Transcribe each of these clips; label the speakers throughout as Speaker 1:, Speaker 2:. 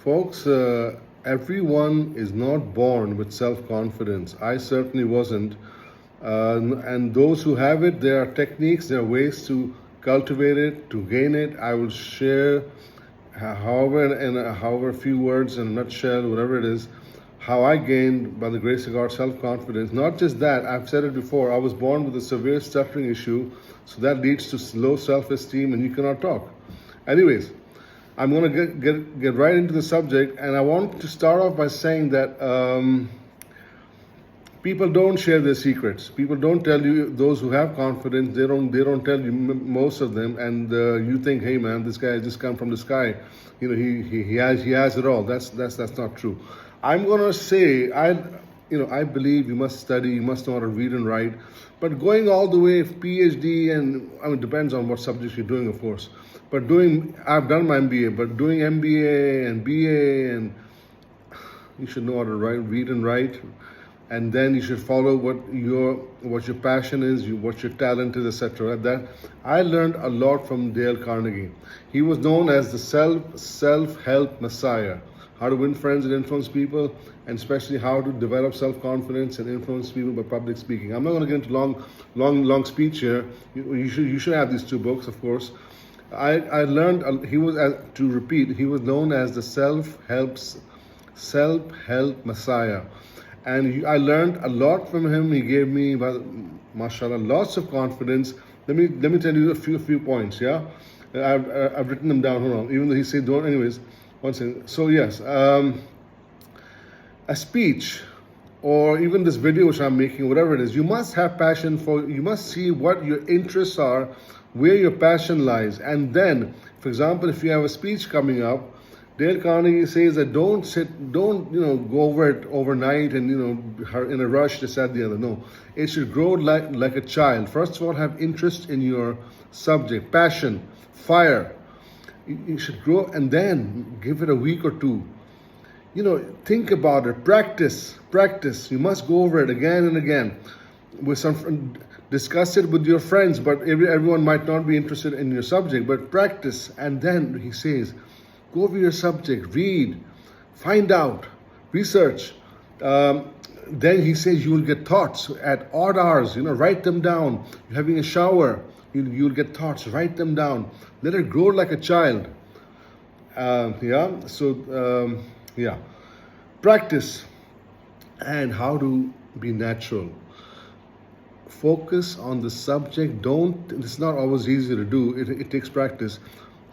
Speaker 1: Folks, everyone is not born with self-confidence. I certainly wasn't. And those who have it, there are techniques, there are ways to cultivate it, to gain it. I will share, however few words in a nutshell, whatever it is, how I gained, by the grace of God, self-confidence. Not just that, I've said it before, I was born with a severe stuttering issue, so that leads to low self-esteem and you cannot talk. Anyways, I'm going to get right into the subject, and I want to start off by saying that people don't share their secrets. People don't tell you. Those who have confidence, they don't tell you most of them, and you think, hey man, this guy has just come from the sky. You know, he has it all. That's not true. I'm going to say I believe you must study, you must know how to read and write, but going all the way PhD, and I mean, depends on what subjects you're doing, of course. But I've done my MBA, but doing MBA and BA, and you should know how to read and write, and then you should follow what your passion is, what your talent is, etc. That I learned a lot from Dale Carnegie. He was known as the self-help messiah. How to win friends and influence people, and especially how to develop self-confidence and influence people by public speaking. I'm not going to get into long speech here. You should have these two books, of course. I learned he was known as the self-help messiah, and I learned a lot from him. He gave me, mashallah, lots of confidence. Let me tell you a few points. Yeah, I've written them down. Hold on. Even though he said don't. Anyways. One second. So yes, a speech or even this video which I'm making, whatever it is, you must have passion for. You must see what your interests are, where your passion lies, and then, for example, if you have a speech coming up, Dale Carnegie says that don't go over it overnight and in a rush, this, that, the other. No, it should grow like a child. First of all, have interest in your subject, passion, fire. You should grow, and then give it a week or two. Think about it. Practice. You must go over it again and again. Discuss it with your friends, but everyone might not be interested in your subject. But practice, and then he says, go over your subject, read, find out, research. Then he says you will get thoughts at odd hours. Write them down. You're having a shower. You'll get thoughts. Write them down. Let it grow like a child. Practice, and how to be natural. Focus on the subject. It's not always easy to do. It takes practice.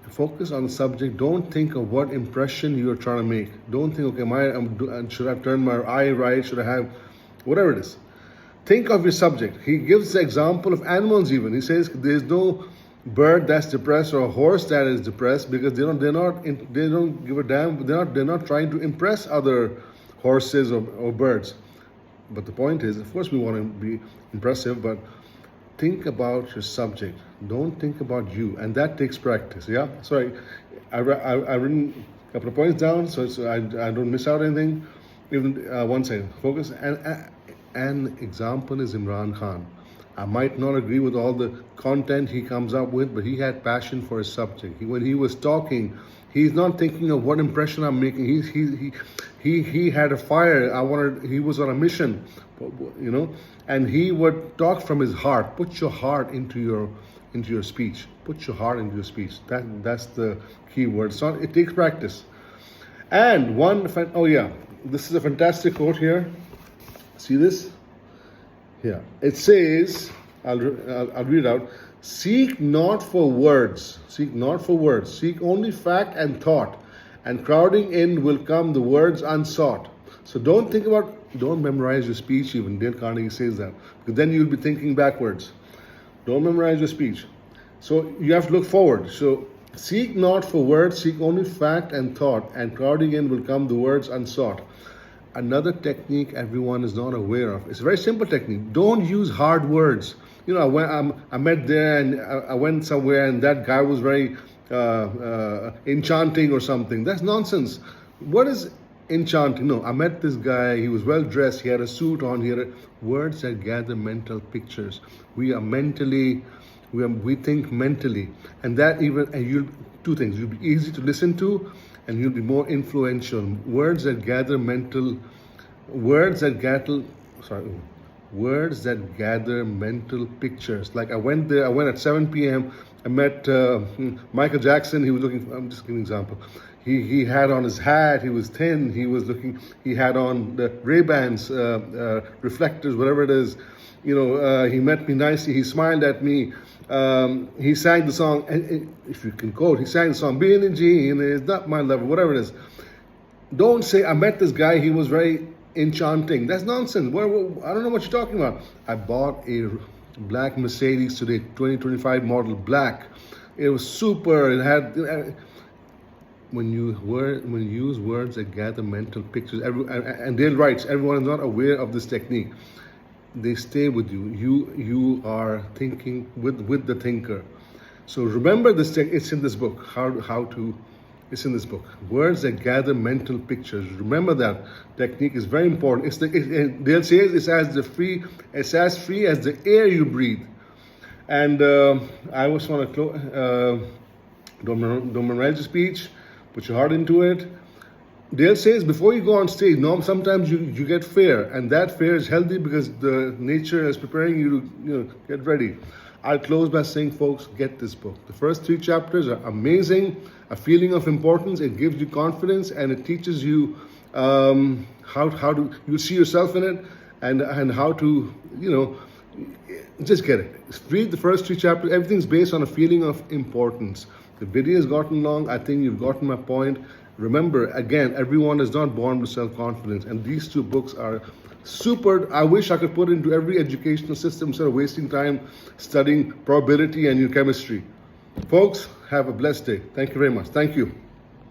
Speaker 1: Focus on the subject. Don't think of what impression you're trying to make. Don't think, okay, should I turn my eye right? Should I have whatever it is? Think of your subject. He gives the example of animals even. He says there's no bird that's depressed or a horse that is depressed because they don't give a damn. They're not trying to impress other horses or birds. But the point is, of course, we want to be impressive, but think about your subject. Don't think about you, and that takes practice. Yeah. Sorry, I've written a couple of points down so I don't miss out anything. Even one second. Focus. An example is Imran Khan. I might not agree with all the content he comes up with, but he had passion for his subject. When he was talking, he's not thinking of what impression I'm making. He had a fire. He was on a mission, and he would talk from his heart. Put your heart into your speech. Put your heart into your speech. That's the key word. It takes practice. And this is a fantastic quote here. See this? Yeah. It says, I'll read it out. Seek not for words. Seek not for words. Seek only fact and thought. And crowding in will come the words unsought. So don't memorize your speech even. Dale Carnegie says that. Because then you'll be thinking backwards. Don't memorize your speech. So you have to look forward. So seek not for words. Seek only fact and thought. And crowding in will come the words unsought. Another technique everyone is not aware of. It's a very simple technique. Don't use hard words. I met there and I went somewhere and that guy was very enchanting or something. That's nonsense. What is enchanting? No, I met this guy. He was well dressed. He had a suit on. He had words that gather mental pictures. We think mentally, and two things. You'll be easy to listen to, and you'll be more influential. Words that gather mental, words that gather, sorry, words that gather mental pictures. Like I went there, I went at 7 p.m. I met Michael Jackson. He was looking. I'm just giving an example. He had on his hat. He was thin. He was looking. He had on the Ray-Bans, reflectors, whatever it is. He met me nicely. He smiled at me. He sang the song. And if you can quote, he sang the song "Billie Jean is not my lover," whatever it is. Don't say I met this guy. He was very enchanting. That's nonsense. I don't know what you're talking about. I bought a black Mercedes today, 2025 model black. It was super. It had. When you use words that gather mental pictures, and Dale writes, everyone is not aware of this technique. They stay with you. You are thinking with the thinker. So remember this. It's in this book. It's in this book. Words that gather mental pictures. Remember that technique is very important. Dale says it's as free as the air you breathe. And I always want to close. Don't memorize the speech. Put your heart into it. Dale says before you go on stage, sometimes you get fear, and that fear is healthy because the nature is preparing you to get ready. I'll close by saying, folks, get this book. The first 3 chapters are amazing. A feeling of importance. It gives you confidence, and it teaches you how to you see yourself in it, and how to just get it. Read the first 3 chapters. Everything's based on a feeling of importance. The video has gotten long. I think you've gotten my point. Remember, again, everyone is not born with self-confidence, and these 2 books are super. I wish I could put it into every educational system instead of wasting time studying probability and chemistry. Folks, have a blessed day. Thank you very much. Thank you.